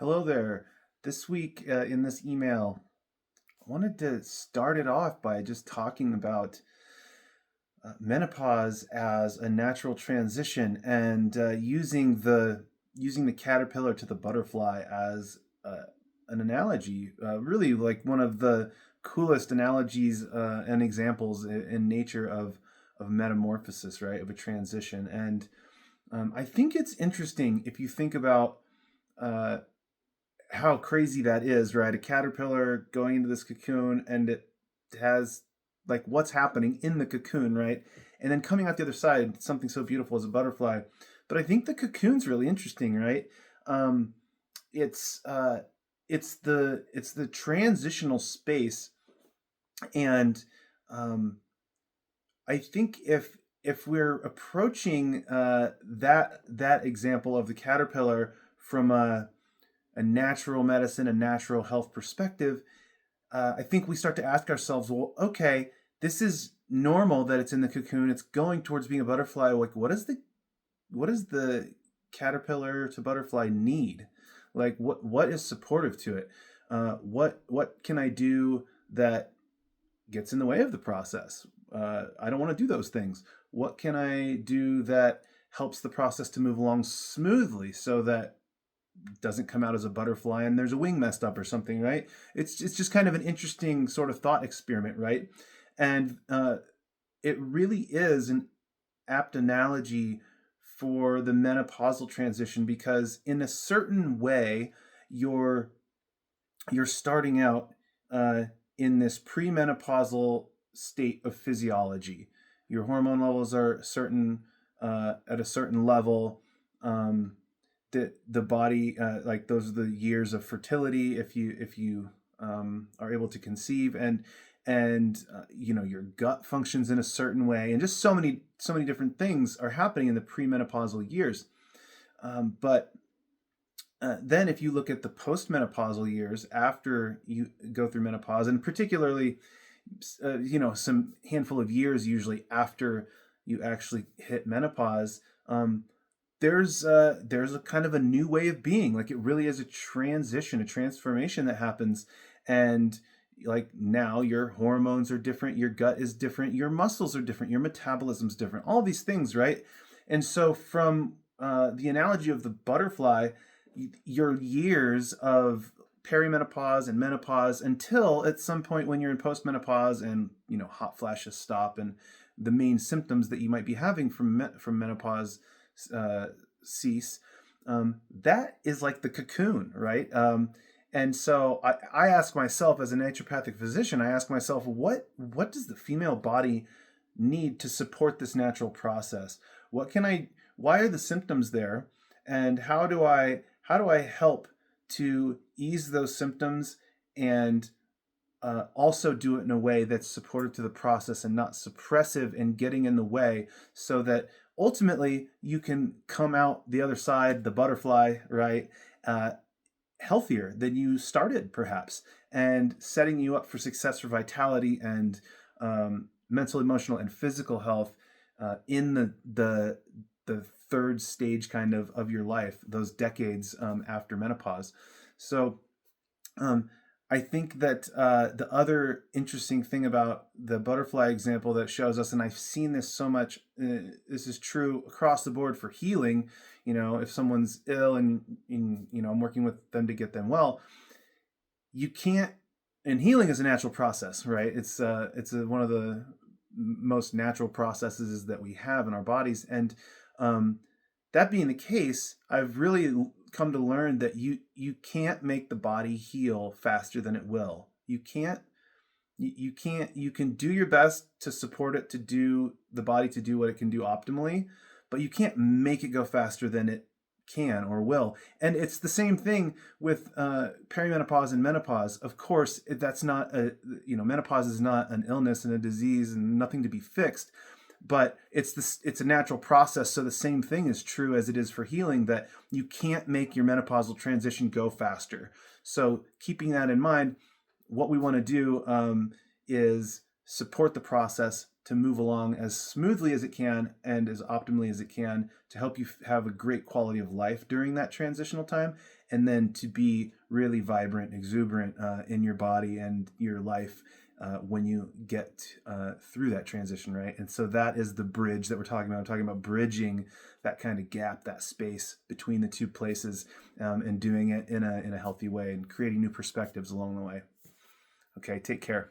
Hello there. This week in this email, I wanted to start it off by just talking about menopause as a natural transition and using the caterpillar to the butterfly as an analogy. Really, like one of the coolest analogies and examples in nature of metamorphosis, right? Of a transition. And I think it's interesting if you think about uh, how crazy that is, right? A caterpillar going into this cocoon and it has like what's happening in the cocoon, right? And then coming out the other side, something so beautiful as a butterfly. But I think the cocoon's really interesting, right? Um, it's uh, it's the transitional space, and um, I think if we're approaching that example of the caterpillar from a natural medicine, a natural health perspective, I think we start to ask ourselves, well, okay, this is normal that it's in the cocoon. It's going towards being a butterfly. Like, what does the caterpillar to butterfly need? Like, what is supportive to it? What can I do that gets in the way of the process? I don't want to do those things. What can I do that helps the process to move along smoothly so that doesn't come out as a butterfly and there's a wing messed up or something, right? It's just kind of an interesting sort of thought experiment, right? And it really is an apt analogy for the menopausal transition because in a certain way you're you're starting out uh, in this premenopausal state of physiology. Your hormone levels are certain at a certain level. Um, the body like those are the years of fertility if you are able to conceive and you know your gut functions in a certain way and just so many different things are happening in the premenopausal years. But then if you look at the postmenopausal years after you go through menopause, and particularly you know some handful of years usually after you actually hit menopause, there's a kind of a new way of being. Like it really is a transition, a transformation that happens, and like now your hormones are different, your gut is different, your muscles are different, your metabolism's different, all these things, right? And so from the analogy of the butterfly, your years of perimenopause and menopause until at some point when you're in postmenopause and you know hot flashes stop and the main symptoms that you might be having from menopause uh, cease. That is like the cocoon, right? And so I ask myself as a naturopathic physician, I ask myself, what does the female body need to support this natural process? What can I? Why are the symptoms there? And how do I help to ease those symptoms and also do it in a way that's supportive to the process and not suppressive and getting in the way so that ultimately you can come out the other side, the butterfly, right? Uh, Healthier than you started, perhaps, and setting you up for success, for vitality, and mental, emotional, and physical health in the third stage kind of your life, those decades after menopause. So um, I think that the other interesting thing about the butterfly example that shows us, and I've seen this so much, this is true across the board for healing. You know, if someone's ill and you know I'm working with them to get them well, you can't. And healing is a natural process, right? One of the most natural processes that we have in our bodies, and um, that being the case, I've really come to learn that you can't make the body heal faster than it will. You can do your best to support it to do the body to do what it can do optimally, but you can't make it go faster than it can or will. And it's the same thing with perimenopause and menopause. Of course, that's not a you know menopause is not an illness and a disease and nothing to be fixed, but it's a natural process. So the same thing is true as it is for healing, that you can't make your menopausal transition go faster. So keeping that in mind, what we want to do is support the process to move along as smoothly as it can and as optimally as it can to help you have a great quality of life during that transitional time, and then to be really vibrant, exuberant in your body and your life when you get through that transition, right? And so that is the bridge that we're talking about. I'm talking about bridging that kind of gap, that space between the two places, and doing it in a healthy way and creating new perspectives along the way. Okay, take care.